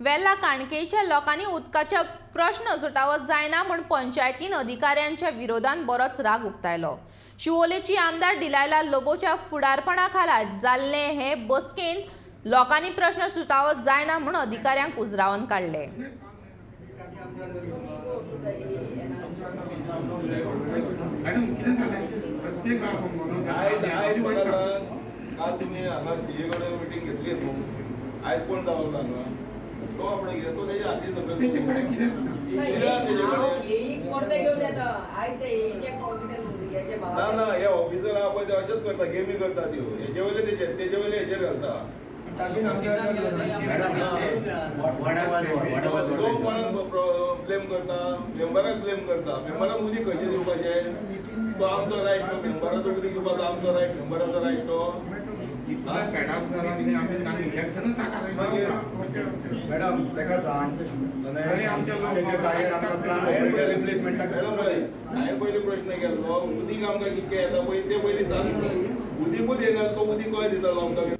वेल्ला काणकेच्या लोकांनी उदकाचे प्रश्न सुटावत जायना म्हण पंचायतीन अधिकाऱ्यांच्या विरोधात बरोच राग उक्तायलो। शिवोलेची आमदार डिलायला लोबोच्या फुडारपणाखाला जाल्ले हे बसकेंत लोकांनी प्रश्न सुटावत जायना म्हण अधिकाऱ्यांक उजरावन काढले। काल तुम्ही हांगा सीए कडेन मिटींग घेतली न्हू, आयज कोण जावं हांगा तो आपणे कितें तो तेजे हाती सगळें तेजे कडेन कितेंच ना ना हे ऑफिसर आहा पळय ते अशेंच करता, गेमी करता त्यो हेजे वयले तेजे वयले हेजेर घालता। लोक कोणाक ब्लेम करता, मेंबराक ब्लेम करता। मेंबराक उदीक खंयचें दिवपाचें? तो आमचो रायट न्हू, मेंबराचो उदीक दिवपाचो आमचो रायट, मेंबराचो रायट तो। मॅडम तेका सांग रिप्लेसमेंट हांवें पयलीं प्रश्न केल्लो, उदीक आमकां कितकें येता पळय ते पयलीं सांग। उदीकूच येना तो उदीक कशें दितालो आमकां?